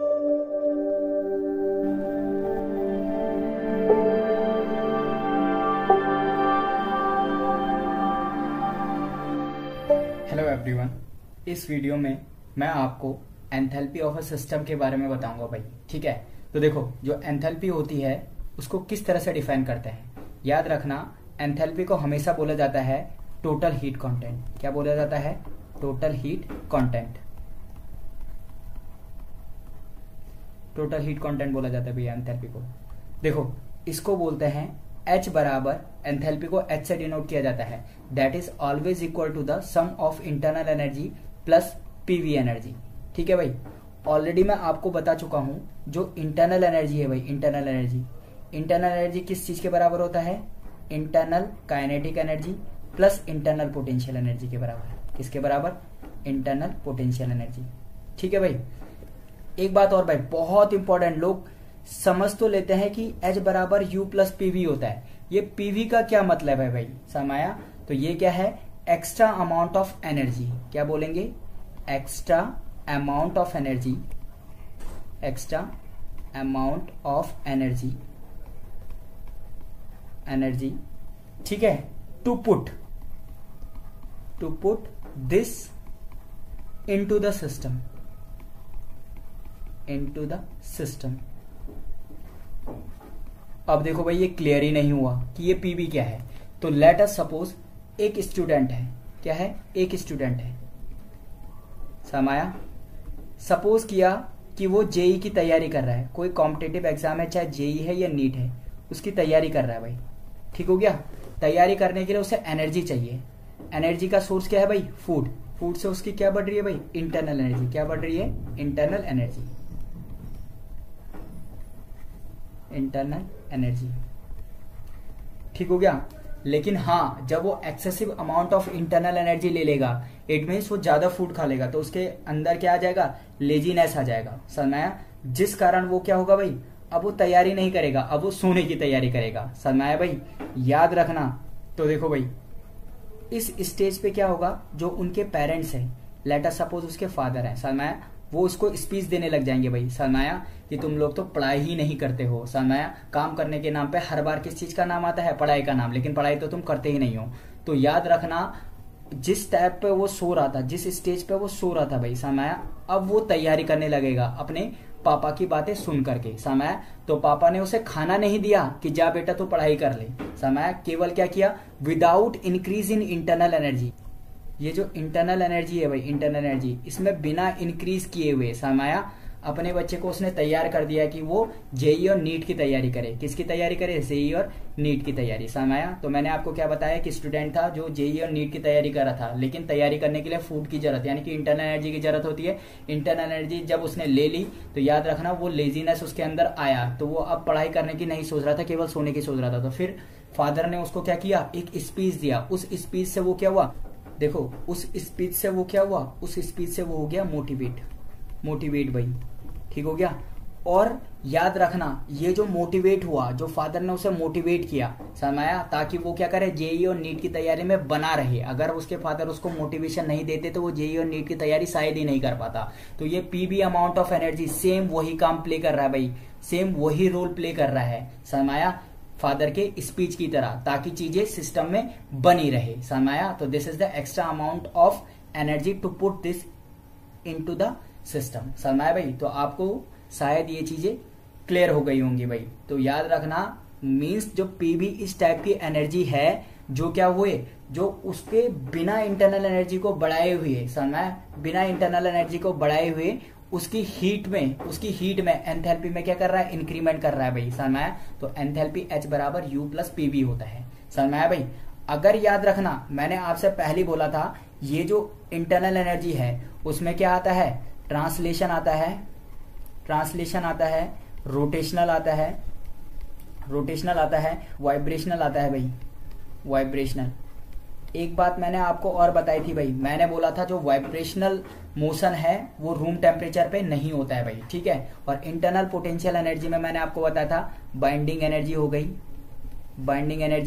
Hello everyone, इस video में मैं आपको एंथैल्पी ऑफ अ सिस्टम के बारे में बताऊंगा भाई। ठीक है, तो देखो जो एंथैल्पी होती है उसको किस तरह से डिफाइन करते हैं। याद रखना, एंथैल्पी को हमेशा बोला जाता है टोटल हीट कंटेंट। क्या बोला जाता है? Total heat content. Total heat content बोला जाता है भैया एंथैल्पी को। देखो इसको बोलते हैं H बराबर, एंथैल्पी को H से डिनोट किया जाता है, that is always equal to the sum of internal energy plus PV energy. ठीक है भाई, ऑलरेडी मैं आपको बता चुका हूं जो इंटरनल एनर्जी है भाई, इंटरनल एनर्जी किस चीज के बराबर होता है? Internal kinetic energy plus internal potential energy के बराबर। किसके बराबर? Internal potential energy. ठीक है भाई, एक बात और भाई बहुत इंपॉर्टेंट, लोग समझ तो लेते हैं कि H बराबर U प्लस पीवी होता है। ये पीवी का क्या मतलब है भाई? समाया, तो ये क्या है? Extra amount of energy. क्या बोलेंगे? Extra amount of energy, extra amount of energy, ठीक है, to put this into the system. अब देखो भाई ये क्लियर ही नहीं हुआ कि ये पीवी क्या है। तो लेट अस सपोज एक स्टूडेंट है। क्या है? एक स्टूडेंट है। समाया, सपोज किया कि वो जेई की तैयारी कर रहा है, कोई कॉम्पिटिटिव एग्जाम है, चाहे जेई है या नीट है, उसकी तैयारी कर रहा है भाई। ठीक हो गया? तैयारी करने के लिए उसे एनर्जी चाहिए। एनर्जी का सोर्स क्या है भाई? फूड से उसकी क्या बढ़ रही है भाई? Internal energy. क्या बढ़ रही है? Internal energy. ठीक हो गया? लेकिन हाँ, जब वो excessive amount of internal energy ले लेगा, इट मीन्स वो ज्यादा फूड खा लेगा, तो उसके अंदर क्या आ जाएगा? लेजीनेस आ जाएगा। समझाया? जिस कारण वो क्या होगा भाई? अब वो तैयारी नहीं करेगा, अब वो सोने की तैयारी करेगा। समझाया भाई? याद रखना। तो देखो भाई इस स्टेज पे क्या होगा, जो उनके पेरेंट्स हैं, लेट अस सपोज उसके फादर हैं, समझाया, वो उसको स्पीच देने लग जाएंगे भाई। सरमाया कि तुम लोग तो पढ़ाई ही नहीं करते हो। सरमाया, काम करने के नाम पे हर बार किस चीज का नाम आता है? पढ़ाई का नाम, लेकिन पढ़ाई तो तुम करते ही नहीं हो। तो याद रखना, जिस टाइप पे वो सो रहा था, जिस स्टेज पे वो सो रहा था भाई सरमाया, अब वो तैयारी करने लगेगा अपने पापा की बातें सुन करके। सरमाया, तो पापा ने उसे खाना नहीं दिया कि जा बेटा तू पढ़ाई कर ले। सरमाया, केवल क्या किया? Without increase in internal energy. ये जो इंटरनल एनर्जी है भाई, इंटरनल एनर्जी, इसमें बिना इंक्रीज किए हुए सरमाया अपने बच्चे को उसने तैयार कर दिया कि वो जेई और नीट की तैयारी करे। किसकी तैयारी करे? जेई और नीट की तैयारी। सरमाया, तो मैंने आपको क्या बताया कि स्टूडेंट था जो जेई और नीट की तैयारी कर रहा था, लेकिन तैयारी करने के लिए फूड की जरूरत, यानी कि इंटरनल एनर्जी की जरूरत होती है। इंटरनल एनर्जी जब उसने ले ली तो याद रखना वो लेजीनेस उसके अंदर आया, तो वो अब पढ़ाई करने की नहीं सोच रहा था, केवल सोने की सोच रहा था। तो फिर फादर ने उसको क्या किया? एक स्पीच दिया। उस स्पीच से वो क्या हुआ? देखो उस स्पीच से वो क्या हुआ? उस स्पीच से वो हो गया मोटिवेट भाई। ठीक हो गया? और याद रखना, ये जो मोटिवेट हुआ, जो फादर ने उसे मोटिवेट किया सरमाया, ताकि वो क्या करे? जेई और नीट की तैयारी में बना रहे। अगर उसके फादर उसको मोटिवेशन नहीं देते तो वो जेई और नीट की तैयारी शायद ही नहीं कर पाता। तो ये PB amount of energy same वही काम प्ले कर रहा है भाई, सेम वही रोल प्ले कर रहा है सरमाया, फादर के स्पीच की तरह, ताकि चीजें सिस्टम में बनी रहे। सरमाया, तो this is the extra amount of energy to put this into the system. सरमाया भाई, तो आपको शायद ये चीजें क्लियर हो गई होंगी भाई। तो याद रखना, मींस जो पीवी इस टाइप की एनर्जी है जो क्या हुए, जो उसके बिना इंटरनल एनर्जी को बढ़ाए हुए, सरमाया, बिना इंटरनल एनर्जी को बढ़ाए हुए उसकी हीट में एंथैल्पी में क्या कर रहा है? इंक्रीमेंट कर रहा है भाई सरमाया। तो एंथैल्पी H बराबर U प्लस पीवी होता है सरमाया भाई। अगर याद रखना, मैंने आपसे पहले बोला था ये जो इंटरनल एनर्जी है उसमें क्या आता है? ट्रांसलेशन आता है, रोटेशनल आता है, वाइब्रेशनल आता है भाई, वाइब्रेशनल। एक बात मैंने आपको और बताई थी भाई, मैंने बोला था जो वाइब्रेशनल मोशन है वो रूम टेम्परेचर पे नहीं होता है भाई। ठीक है? और इंटरनल पोटेंशियल एनर्जी में मैंने आपको बताया था बाइंडिंग एनर्जी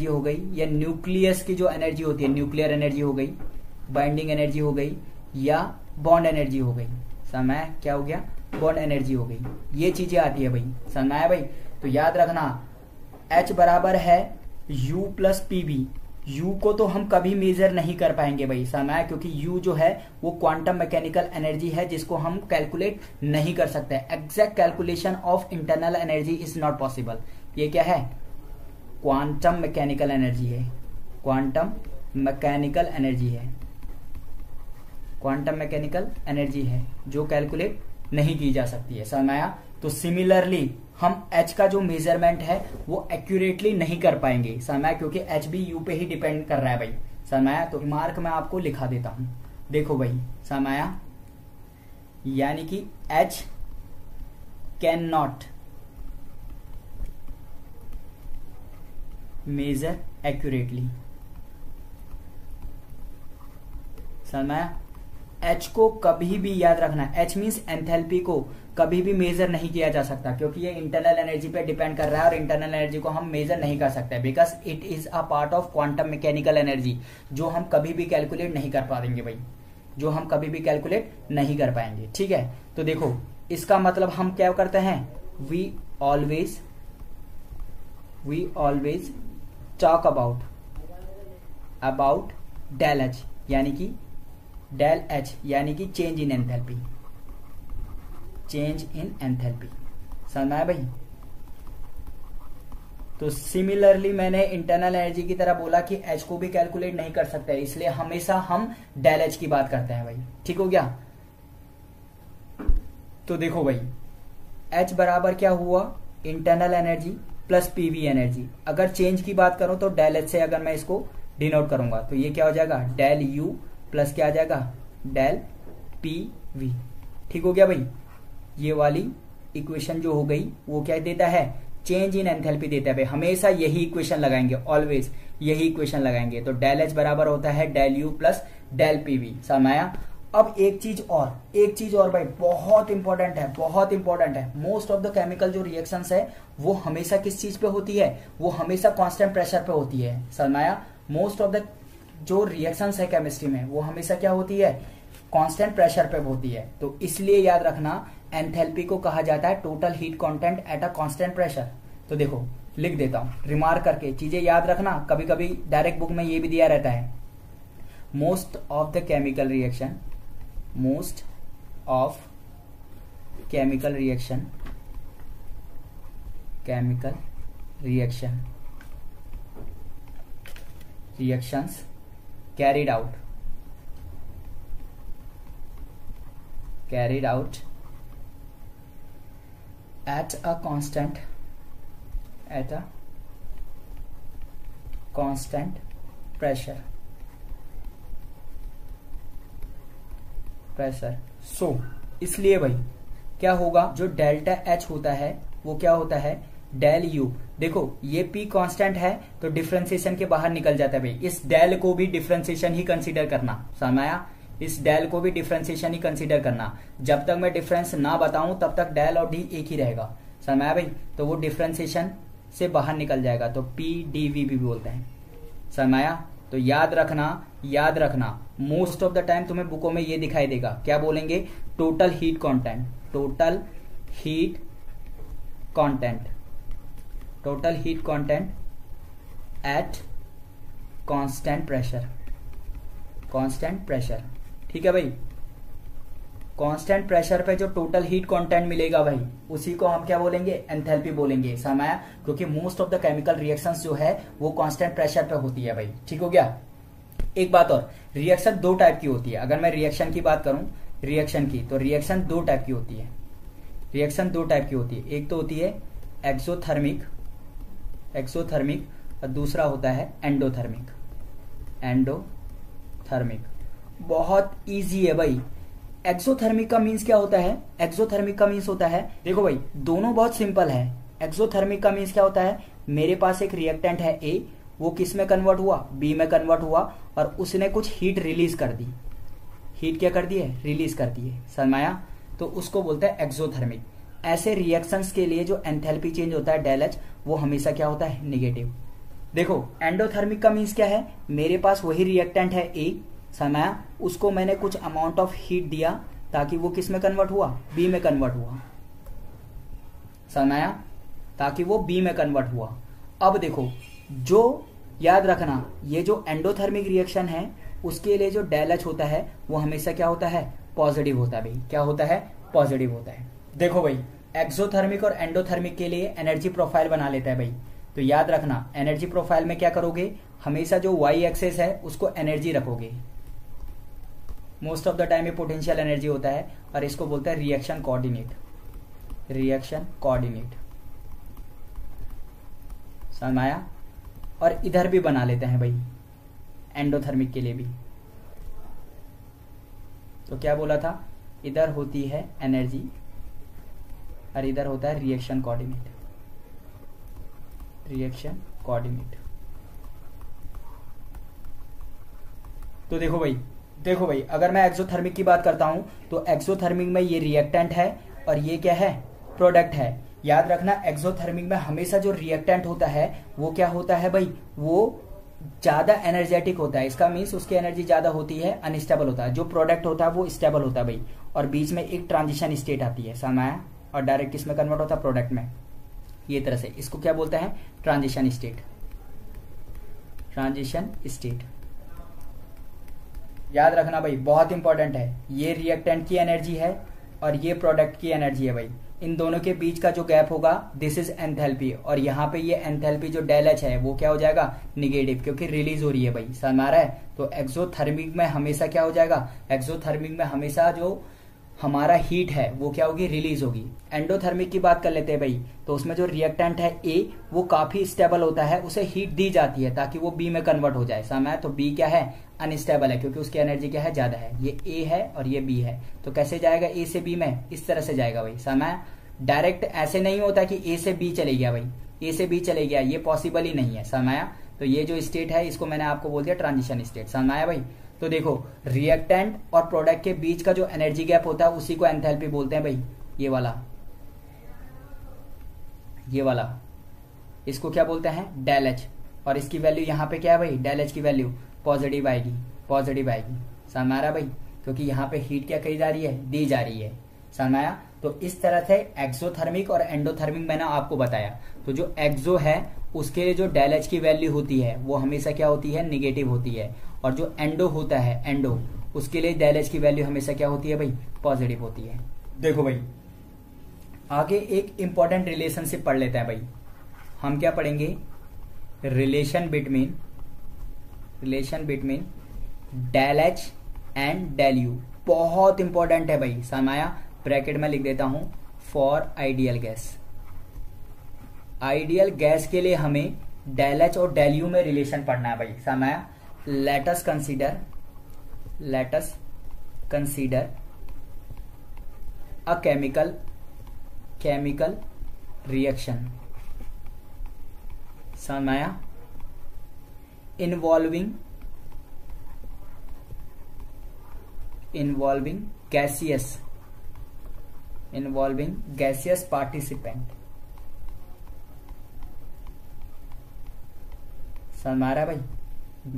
हो गई, या न्यूक्लियस की जो एनर्जी होती है, न्यूक्लियर एनर्जी हो गई, बाइंडिंग एनर्जी हो गई, या बॉन्ड एनर्जी हो गई। समय क्या हो गया? बॉन्ड एनर्जी हो गई, ये चीजें आती है भाई, समझ में आया भाई। तो याद रखना H बराबर है U प्लस PV। U को तो हम कभी मेजर नहीं कर पाएंगे भाई, समझ में आया, क्योंकि U जो है वो क्वांटम मैकेनिकल एनर्जी है जिसको हम कैलकुलेट नहीं कर सकते। Exact calculation of internal energy is not possible. ये क्या है? क्वांटम मैकेनिकल एनर्जी है, क्वांटम मैकेनिकल एनर्जी है, क्वांटम मैकेनिकल एनर्जी है जो कैलकुलेट नहीं की जा सकती है, समझ में आया। तो सिमिलरली हम H का जो मेजरमेंट है वो एक्यूरेटली नहीं कर पाएंगे, समझ में आया, क्योंकि H भी U पे ही डिपेंड कर रहा है भाई, समझ में आया। तो मार्क मैं आपको लिखा देता हूं, देखो भाई, समझ में आया, यानी कि H can not measure accurately, समझ में आया। H को कभी भी याद रखना, H मीन्स एंथैल्पी को कभी भी मेजर नहीं किया जा सकता, क्योंकि ये इंटरनल एनर्जी पे डिपेंड कर रहा है और इंटरनल एनर्जी को हम मेजर नहीं कर सकते, because it is a part of quantum mechanical energy जो हम कभी भी कैलकुलेट नहीं कर पाएंगे भाई, जो हम कभी भी कैलकुलेट नहीं कर पाएंगे, ठीक है। तो देखो इसका मतलब हम क्या करते हैं, we always talk about del H, यानी कि डेल एच यानी कि change in enthalpy, change in enthalpy, समझ में आया भाई। तो सिमिलरली मैंने इंटरनल एनर्जी की तरह बोला कि एच को भी कैलकुलेट नहीं कर सकते, इसलिए हमेशा हम डेल एच की बात करते हैं भाई, ठीक हो गया। तो देखो भाई एच बराबर क्या हुआ, internal energy plus PV energy. अगर चेंज की बात करूं तो डेल एच से अगर मैं इसको डिनोट करूंगा तो ये क्या हो जाएगा, डेल यू प्लस क्या आ जाएगा, डेल पी वी, ठीक हो गया भाई। ये वाली इक्वेशन जो हो गई वो क्या देता है, चेंज इन एंथैल्पी देता है भाई, हमेशा यही इक्वेशन लगाएंगे, ऑलवेज यही इक्वेशन लगाएंगे। तो डेल एच बराबर होता है del U plus del P V, समझ आया। अब एक चीज और भाई बहुत इंपॉर्टेंट है, बहुत इंपॉर्टेंट है। मोस्ट ऑफ द केमिकल जो रिएक्शंस है वो हमेशा किस चीज पे होती है, वो हमेशा कांस्टेंट प्रेशर पे होती है, समझ आया। मोस्ट ऑफ द जो रिएक्शंस है केमिस्ट्री में वो हमेशा क्या होती है, कांस्टेंट प्रेशर पे होती है। तो इसलिए याद रखना एंथैल्पी को कहा जाता है total heat content at a constant pressure. तो देखो लिख देता हूं रिमार्क करके, चीजें याद रखना, कभी कभी डायरेक्ट बुक में ये भी दिया रहता है। Most of the chemical reaction, most of chemical reaction reactions carried out at a constant pressure so इसलिए भाई क्या होगा, जो डेल्टा एच होता है वो क्या होता है, डेल यू। देखो ये पी कांस्टेंट है तो डिफरेंशिएशन के बाहर निकल जाता है भाई, इस डेल को भी डिफरेंशिएशन ही कंसीडर करना, समझ आया। इस डेल को भी डिफरेंशिएशन ही कंसीडर करना, जब तक मैं डिफरेंस ना बताऊं तब तक डेल और डी एक ही रहेगा, समझ आया भाई। तो वो डिफरेंशिएशन से बाहर निकल जाएगा, तो पी डी वी भी बोलते हैं, समझ आया। तो याद रखना मोस्ट ऑफ द टाइम तुम्हें बुकों में ये दिखाई देगा, क्या बोलेंगे, total heat content at constant pressure, ठीक है भाई। कांस्टेंट प्रेशर पे जो टोटल हीट कंटेंट मिलेगा भाई उसी को हम क्या बोलेंगे, एंथैल्पी बोलेंगे, समझ आया। क्योंकि most of the chemical reactions जो है वो कांस्टेंट प्रेशर पे होती है भाई, ठीक हो गया। एक बात और, रिएक्शन दो टाइप की होती है। अगर मैं रिएक्शन की बात करूं, रिएक्शन की, तो रिएक्शन दो टाइप की होती है, एक तो होती है एक्सोथर्मिक और दूसरा होता है एंडोथर्मिक। बहुत इजी है भाई। एक्सोथर्मिक का मीन्स क्या होता है, देखो भाई दोनों बहुत सिंपल है। एक्सोथर्मिक का मीन्स क्या होता है, मेरे पास एक रिएक्टेंट है ए, वो किस में कन्वर्ट हुआ, बी में कन्वर्ट हुआ और उसने कुछ हीट रिलीज कर दी, रिलीज कर दी है, समझ आया। तो उसको बोलते हैं एक्सोथर्मिक। ऐसे रिएक्शंस के लिए जो एंथैल्पी चेंज होता है डेल एच, वो हमेशा क्या होता है, नेगेटिव। देखो एंडोथर्मिक का मीन्स क्या है, मेरे पास वही रिएक्टेंट है ए, समझ आया, उसको मैंने कुछ अमाउंट ऑफ हीट दिया ताकि वो किस में कन्वर्ट हुआ, बी में कन्वर्ट हुआ, समझ में आया, ताकि वो बी में कन्वर्ट हुआ। अब देखो, जो याद रखना, ये जो एंडोथर्मिक रिएक्शन है उसके लिए जो डेल एच होता है वो हमेशा क्या होता है, पॉजिटिव होता है भाई। क्या होता है, पॉजिटिव होता है। देखो भाई, एक्सोथर्मिक और एंडोथर्मिक के लिए एनर्जी प्रोफाइल बना लेता है भाई। तो याद रखना, एनर्जी प्रोफाइल में क्या करोगे, हमेशा जो वाई एक्सेस है उसको एनर्जी रखोगे। मोस्ट ऑफ द टाइम ये पोटेंशियल एनर्जी होता है और इसको बोलते हैं रिएक्शन कोऑर्डिनेट, रिएक्शन कोऑर्डिनेट, समझ में आया। और इधर भी बना लेते हैं भाई एंडोथर्मिक के लिए भी। तो क्या बोला था, इधर होती है एनर्जी और इधर होता है रिएक्शन कोऑर्डिनेट, रिएक्शन कोऑर्डिनेट। तो देखो भाई, अगर मैं एक्सोथर्मिक की बात करता हूं तो एक्सोथर्मिक में ये रिएक्टेंट है और ये क्या है, प्रोडक्ट है। याद रखना, एक्सोथर्मिक में हमेशा जो रिएक्टेंट होता है वो क्या होता है भाई, वो ज्यादा एनर्जेटिक होता है। इसका मीन्स उसकी एनर्जी ज्यादा होती है, अनस्टेबल होता है। जो प्रोडक्ट होता है वो स्टेबल होता है भाई, और बीच में एक ट्रांजिशन स्टेट आती है, समझ आया, और डायरेक्ट किसमें कन्वर्ट होता है, प्रोडक्ट में। ये तरह से इसको क्या बोलते हैं, ट्रांजिशन स्टेट, ट्रांजिशन स्टेट। याद रखना भाई, बहुत इंपॉर्टेंट है, ये रिएक्टेंट की एनर्जी है और ये प्रोडक्ट की एनर्जी है भाई। इन दोनों के बीच का जो गैप होगा दिस इज एंथैल्पी, और यहाँ पे ये एंथैल्पी जो डेल एच है वो क्या हो जाएगा, निगेटिव, क्योंकि रिलीज हो रही है भाई, समझ में आ रहा है। तो एक्सोथर्मिक में हमेशा क्या हो जाएगा, एक्सोथर्मिक में हमेशा जो हमारा हीट है वो क्या होगी, रिलीज होगी। एंडोथर्मिक की बात कर लेते हैं भाई, तो उसमें जो रिएक्टेंट है ए वो काफी स्टेबल होता है, उसे हीट दी जाती है ताकि वो बी में कन्वर्ट हो जाए, समझ है। तो बी क्या है, अनस्टेबल है, क्योंकि उसकी एनर्जी क्या है, ज्यादा है। ये ए है और ये बी है, तो कैसे जाएगा ए से बी में, इस तरह से जाएगा भाई, समझ है। डायरेक्ट ऐसे नहीं होता कि ए से बी चले गया भाई, ए से बी चले गया, ये पॉसिबल ही नहीं है, समझ आया। तो ये जो स्टेट है इसको मैंने आपको बोल दिया ट्रांजिशन स्टेट, समझ आया भाई। तो देखो, रिएक्टेंट और प्रोडक्ट के बीच का जो एनर्जी गैप होता है उसी को एंथैल्पी बोलते हैं भाई, ये वाला, ये वाला, इसको क्या बोलते हैं, डेल एच। और इसकी वैल्यू यहाँ पे क्या है भाई, डेल एच की वैल्यू पॉजिटिव आएगी, पॉजिटिव आएगी, समझ में आ रहा भाई, क्योंकि यहाँ पे हीट क्या कही जा रही है, दी जा रही है, समझ में आया। तो इस तरह से एक्सोथर्मिक और एंडोथर्मिक मैंने आपको बताया। तो जो एक्सो है उसके लिए जो डेल एच की वैल्यू होती है वो हमेशा क्या होती है, निगेटिव होती है, और जो एंडो होता है, एंडो, उसके लिए डेल एच की वैल्यू हमेशा क्या होती है भाई, पॉजिटिव होती है। देखो भाई, आगे एक इंपॉर्टेंट रिलेशनशिप पढ़ लेते हैं भाई। हम क्या पढ़ेंगे, relation between del H and del U. बहुत इंपॉर्टेंट है भाई, समाया, ब्रैकेट में लिख देता हूं, for ideal gas. Ideal gas के लिए हमें डेल एच और डेल यू में रिलेशन पढ़ना है भाई, समाया। Let us consider a chemical reaction, समाया, इन्वॉल्विंग gaseous participant, समझ में आ रहा है भाई,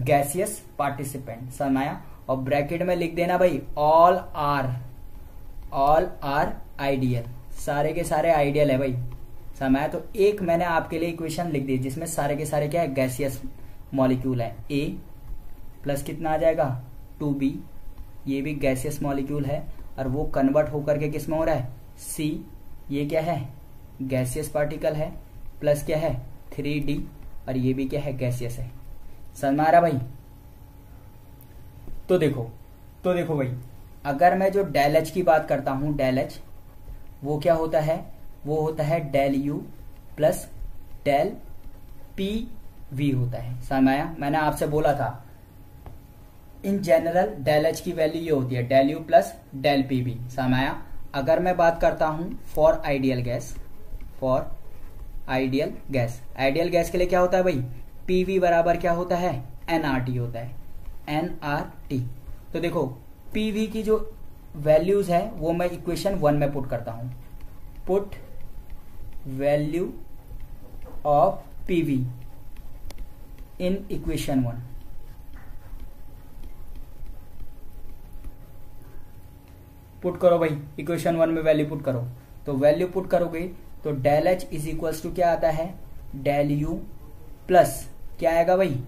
गैसियस पार्टिसिपेंट, समझ में आया। और ब्रैकेट में लिख देना भाई, ऑल आर आइडियल, सारे के सारे आइडियल है भाई, समझ में आया। तो एक मैंने आपके लिए इक्वेशन लिख दी जिसमें सारे के सारे क्या है, गैसियस मॉलिक्यूल है। ए प्लस कितना आ जाएगा, 2b, ये भी गैसियस मॉलिक्यूल है और वो कन्वर्ट होकर के किस में हो रहा है, सी, ये क्या है, गैसियस पार्टिकल है, प्लस क्या है 3d, और ये भी क्या है, गैसियस है, समझ में आ रहा भाई। तो देखो भाई, अगर मैं जो डेल एच की बात करता हूं, डेल एच वो क्या होता है, वो होता है del U plus del P V होता है, समझ में आया। मैंने आपसे बोला था इन जनरल डेल एच की वैल्यू ये होती है, del U plus del P V, समझ में आया। अगर मैं बात करता हूं फॉर आइडियल आइडियल गैस के लिए क्या होता है भाई, पीवी बराबर क्या होता है, एनआरटी होता है, एनआरटी। तो देखो, पीवी की जो वैल्यूज है वो मैं इक्वेशन 1 में पुट करता हूं, put value of PV in equation 1। Put करो भाई, इक्वेशन 1 में वैल्यू पुट करो। तो वैल्यू पुट करोगे तो del H is equals to क्या आता है, डेल यू प्लस क्या आएगा भाई,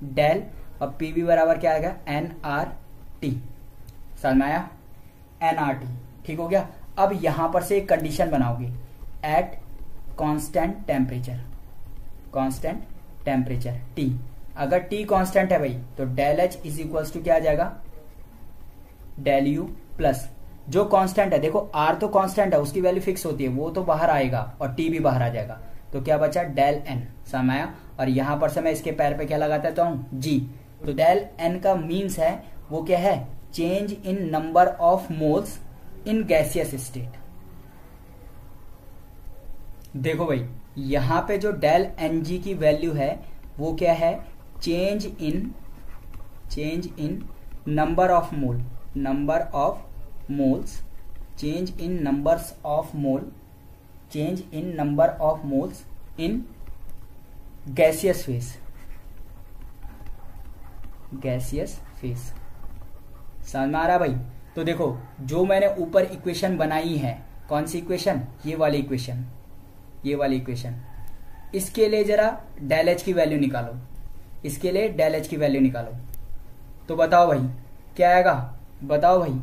डेल, और पी वी बराबर क्या आएगा, एन आर टी। समझ में आया, एन आर टी। ठीक हो गया। अब यहां पर से एक कंडीशन बनाओगे, at constant temperature, constant temperature T. अगर टी कांस्टेंट है भाई तो del H is equals to क्या आ जाएगा, डेल यू प्लस जो कांस्टेंट है, देखो आर तो कांस्टेंट है, उसकी वैल्यू फिक्स होती है, वो तो बाहर आएगा और टी भी बाहर आ जाएगा। तो क्या बचा, डेल एन। समझ आया। और यहां पर से मैं इसके पैर पे क्या लगाता हूं, जी। तो डेल एन का मीन्स है वो क्या है, change in number of moles in gaseous state. देखो भाई यहां पे जो डेल एन जी की वैल्यू है वो क्या है, change in number of mole, number of moles, change in numbers of mole, change in number of moles in gaseous phase, gaseous phase. समझ में आ रहा भाई। तो देखो जो मैंने ऊपर इक्वेशन बनाई है, कौन सी इक्वेशन, ये वाली इक्वेशन, ये वाली इक्वेशन, इसके लिए जरा डेल एच की वैल्यू निकालो, इसके लिए डेल एच की वैल्यू निकालो। तो बताओ भाई क्या आएगा, बताओ भाई,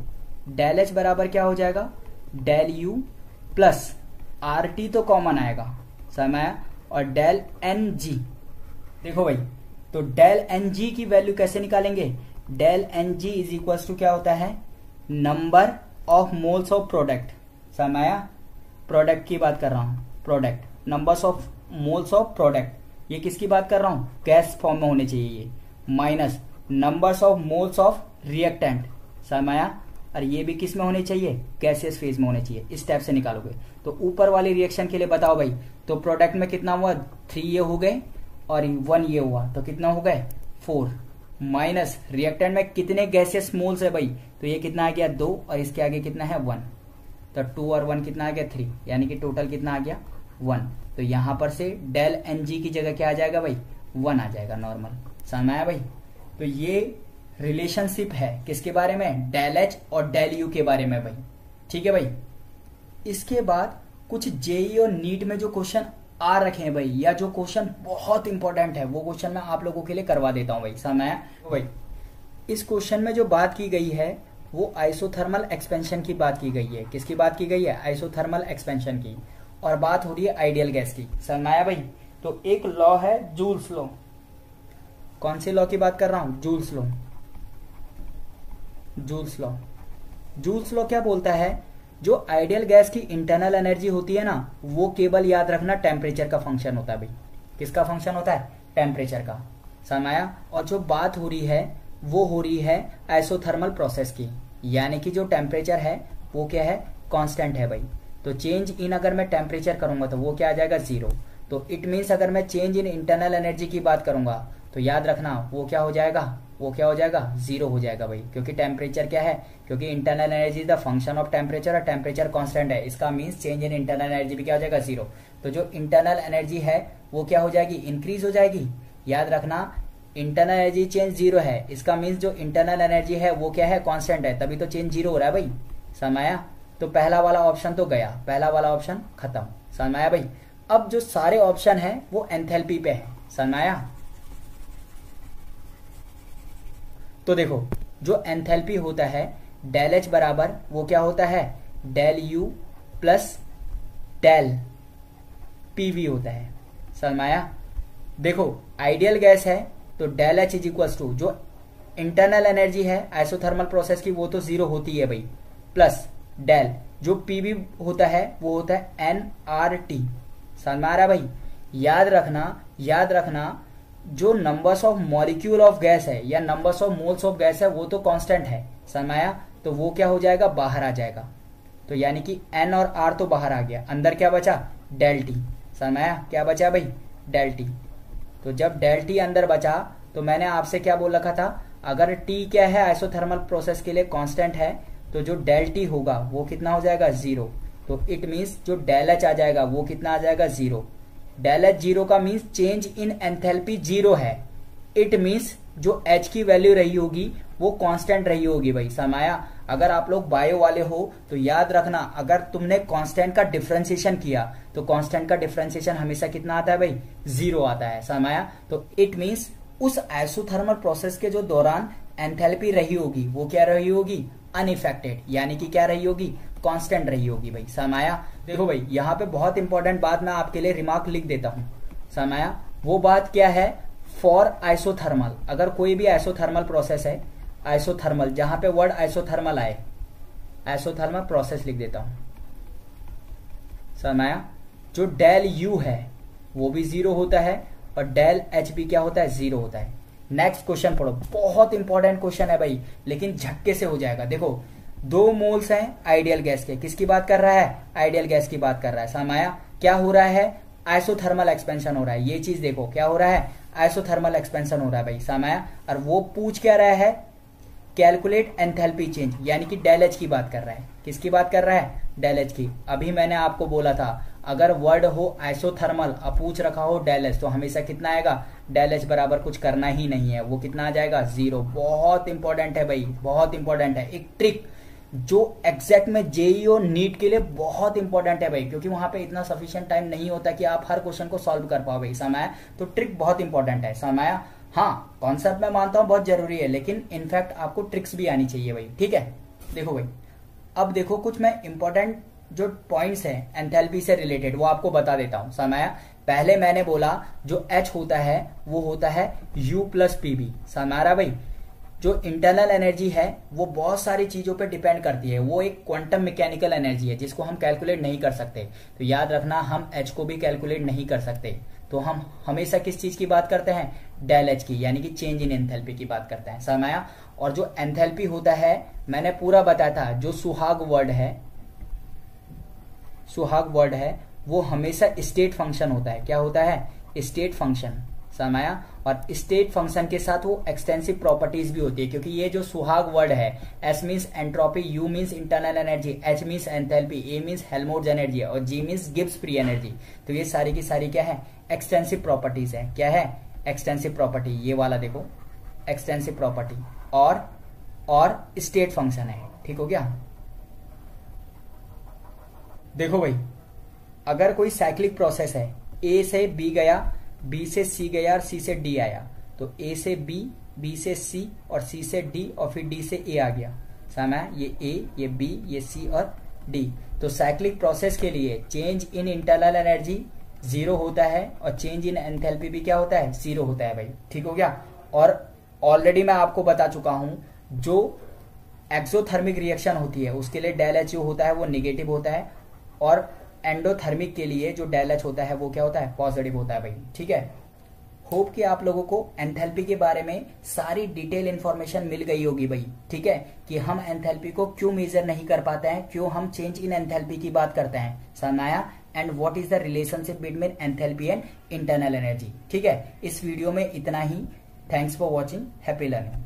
डेल एच बराबर क्या हो जाएगा, del U plus R T तो कॉमन आएगा, समय, और डेल एन जी। देखो भाई तो डेल एन जी की वैल्यू कैसे निकालेंगे, del N G is equal to क्या होता है, number of moles of product. समय, प्रोडक्ट की बात कर रहा हूं, product, numbers of moles of product, ये किसकी बात कर रहा हूं, गैस फॉर्म में होने चाहिए ये, minus numbers of moles of reactant. समय, और ये भी किस में होने चाहिए, गैसियस फेज में होने चाहिए। इस टाइप से निकालोगे। तो ऊपर वाली रिएक्शन के लिए बताओ भाई, तो प्रोडक्ट में कितना हुआ, 3 ये हो गए और 1 ये हुआ, तो कितना हो गए, 4, माइनस रिएक्टेंट में कितने गैसियस मोल्स है भाई, तो ये कितना आ गया, 2, और इसके आगे कितना है, 1, तो 2 और 1 कितना आ गया, 3, यानी कि टोटल कितना आ गया, 1। तो यहां पर से डेल एन जी की जगह क्या आ जाएगा भाई, 1 आ जाएगा नॉर्मल। समझ में आया भाई। तो ये रिलेशनशिप है किसके बारे में, डेल एच और डेल यू के बारे में भाई। ठीक है भाई। इसके बाद कुछ जेई और नीट में जो क्वेश्चन आ रखे हैं भाई, या जो क्वेश्चन बहुत इंपॉर्टेंट है, वो क्वेश्चन मैं आप लोगों के लिए करवा देता हूं भाई। समझ भाई। इस क्वेश्चन में जो बात की गई है वो आइसोथर्मल एक्सपेंशन की बात की गई है। किसकी बात की गई है, आइसोथर्मल एक्सपेंशन की, और बात हो रही है आइडियल गैस की। समझ में आया भाई। तो एक लॉ है जूल्स लॉ। कौन से लॉ की बात कर रहा हूं, joules law. Joules law, joules law क्या बोलता है, जो आइडियल गैस की इंटरनल एनर्जी होती है ना, वो केवल याद रखना टेम्परेचर का फंक्शन होता है भाई। किसका फंक्शन होता है, टेम्परेचर का। समझ आया। और जो बात हो रही है वो हो रही है आइसोथर्मल प्रोसेस की, यानी कि जो टेम्परेचर है वो क्या है, कांस्टेंट है भाई। तो चेंज इन अगर मैं टेम्परेचर करूंगा तो वो क्या आ जाएगा, 0। तो इट मीन्स अगर मैं चेंज इन इंटरनल एनर्जी की बात करूंगा तो याद रखना वो क्या हो जाएगा, वो क्या हो जाएगा, 0 हो जाएगा भाई। क्योंकि टेम्परेचर क्या है, क्योंकि internal energy is the function of temperature और टेम्परेचर कांस्टेंट है, इसका means change in internal energy भी क्या हो जाएगा, 0। तो जो इंटरनल एनर्जी है वो क्या हो जाएगी, इंक्रीज हो जाएगी। याद रखना इंटरनल एनर्जी चेंज 0 है, इसका मीन्स जो इंटरनल एनर्जी है वो क्या है, कांस्टेंट है, तभी तो चेंज 0 हो रहा है भाई। समझ आया। तो पहला वाला ऑप्शन तो गया, पहला वाला ऑप्शन खत्म। समझ आया भाई। अब जो सारे ऑप्शन है वो एंथैल्पी पे है। समझ आया। तो देखो जो एंथैल्पी होता है, डेल एच बराबर वो क्या होता है, del U plus del PV होता है। समझ में आया। देखो आइडियल गैस है तो del H is equal to जो इंटरनल एनर्जी है आइसोथर्मल प्रोसेस की वो तो 0 होती है भाई, प्लस डेल जो पीवी होता है वो होता है एन आर टी। समझ में आ रहा भाई। याद रखना, याद रखना जो numbers of molecule of gas है या numbers of moles of gas है वो तो कांस्टेंट है। समझ में आया। तो वो क्या हो जाएगा, बाहर आ जाएगा। तो यानी कि एन और आर तो बाहर आ गया, अंदर क्या बचा, डेल टी। समझ में आया। क्या बचा भाई, डेल टी। तो जब डेल टी अंदर बचा तो मैंने आपसे क्या बोल रखा था, अगर टी क्या है आइसोथर्मल प्रोसेस के लिए कांस्टेंट है तो जो डेल टी होगा वो कितना हो जाएगा, 0। तो इट मीन्स जो डेल एच आ जाएगा वो कितना आ जाएगा, 0। डेल एच 0 का मीन्स चेंज इन एंथैल्पी 0 है। इट मीन्स जो एच की वैल्यू रही होगी वो कांस्टेंट रही होगी भाई। समझ आया। अगर आप लोग बायो वाले हो तो याद रखना, अगर तुमने कांस्टेंट का डिफरेंशिएशन किया तो कांस्टेंट का डिफरेंशिएशन हमेशा कितना आता है भाई, 0 आता है। समझ आया? तो इट मींस उस आइसोथर्मल प्रोसेस के जो दौरान एंथैल्पी रही होगी वो क्या रही होगी, अनइफेक्टेड, यानी कि क्या रही होगी, कांस्टेंट रही होगी भाई। समझ आया? देखो भाई यहाँ पे बहुत इंपॉर्टेंट बात मैं आपके लिए रिमार्क लिख देता हूं। समझ आया? वो बात क्या है, फॉर आइसोथर्मल, अगर कोई भी आइसोथर्मल प्रोसेस है, आइसोथर्मल जहां पे वर्ड आइसोथर्मल आए, आइसोथर्मल प्रोसेस लिख देता हूं। समझ आया? जो डेल यू है वो भी 0 होता है और डेल एच भी क्या होता है, 0 होता है। नेक्स्ट क्वेश्चन पढ़ो, बहुत इंपॉर्टेंट क्वेश्चन है भाई, लेकिन झटके से हो जाएगा। देखो 2 मोल्स हैं आइडियल गैस के, किसकी बात कर रहा है, आइडियल गैस की बात कर रहा है। समझ आया? क्या हो रहा है, आइसोथर्मल एक्सपेंशन हो रहा है। ये चीज देखो क्या हो रहा है, आइसोथर्मल एक्सपेंशन हो रहा है भाई। समझ आया? और वो पूछ क्या रहा है, कैलकुलेट एंथैल्पी चेंज, यानी कि डेल एच की बात कर रहा है। किसकी बात कर रहा है, डेल एच की। अभी मैंने आपको बोला था अगर वर्ड हो आइसोथर्मल और पूछ रखा हो डेल एच तो हमेशा कितना आएगा, डेल एच बराबर कुछ करना ही नहीं है, वो कितना आ जाएगा, 0। बहुत इंपॉर्टेंट है भाई, बहुत इंपॉर्टेंट है। एक ट्रिक जो एग्जैक्ट में जेईई और नीट के लिए बहुत इंपॉर्टेंट है भाई, क्योंकि वहां पे इतना सफिशिएंट टाइम नहीं होता कि आप हर क्वेश्चन को सॉल्व कर पाओ भाई। समझ आया? तो ट्रिक बहुत इंपॉर्टेंट है। समझ आया? हाँ, कॉन्सेप्ट मैं मानता हूं बहुत जरूरी है, लेकिन इनफैक्ट आपको ट्रिक्स भी आनी चाहिए भाई। ठीक है? देखो भाई, अब देखो कुछ मैं इंपॉर्टेंट जो पॉइंट्स हैं एंथैल्पी से रिलेटेड वो आपको बता देता हूं। समझ आया? पहले मैंने बोला जो H होता है वो होता है U प्लस PV। समझ आ रहा भाई? जो इंटरनल एनर्जी है वो बहुत सारी चीजों पे डिपेंड करती है, वो एक क्वांटम मैकेनिकल एनर्जी है जिसको हम कैलकुलेट नहीं कर सकते। तो याद रखना, हम H को भी कैलकुलेट नहीं कर सकते, तो हम हमेशा किस चीज की बात करते हैं, डेल एच की, यानी कि चेंज इन एंथैल्पी की बात करते हैं। समझ आया? और जो एंथैल्पी होता है मैंने पूरा बताया था, जो सुहाग वर्ड है, सुहाग वर्ड है वो हमेशा स्टेट फंक्शन होता है। क्या होता है, स्टेट फंक्शन। समझ आया? और स्टेट फंक्शन के साथ वो एक्सटेंसिव प्रॉपर्टीज भी होती है, क्योंकि ये जो सुहाग वर्ड है, S means entropy, you means internal energy, H means enthalpy, A means Helmholtz energy और जी मीन्स गिब्स फ्री एनर्जी। तो ये सारी की सारी क्या है, एक्सटेंसिव प्रॉपर्टीज है। क्या है, एक्सटेंसिव प्रॉपर्टी। ये वाला देखो एक्सटेंसिव प्रॉपर्टी और स्टेट फंक्शन है। ठीक हो गया? देखो भाई, अगर कोई साइक्लिक प्रोसेस है, ए से बी गया, बी से सी गया और सी से डी आया, तो ए से बी, बी से सी और सी से डी और फिर डी से ए आ गया। समझ आया? ये ए, ये बी, ये सी और डी। तो साइक्लिक प्रोसेस के लिए चेंज इन इंटरनल एनर्जी 0 होता है और चेंज इन एंथैल्पी भी क्या होता है, 0 होता है भाई। ठीक हो गया? और ऑलरेडी मैं आपको बता चुका हूं, जो एक्सोथर्मिक रिएक्शन होती है उसके लिए डेल एच जो होता है वो निगेटिव होता है, और एंडोथर्मिक के लिए जो डेल एच होता है वो क्या होता है, पॉजिटिव होता है भाई। ठीक है? होप कि आप लोगों को एंथैल्पी के बारे में सारी डिटेल इंफॉर्मेशन मिल गई होगी भाई। ठीक है? कि हम एंथैल्पी को क्यों मेजर नहीं कर पाते हैं, क्यों हम चेंज इन एंथैल्पी की बात करते हैं। समझ आया? And what is the relationship between enthalpy and internal energy. ठीक है? इस वीडियो में इतना ही। Thanks for watching, happy learning.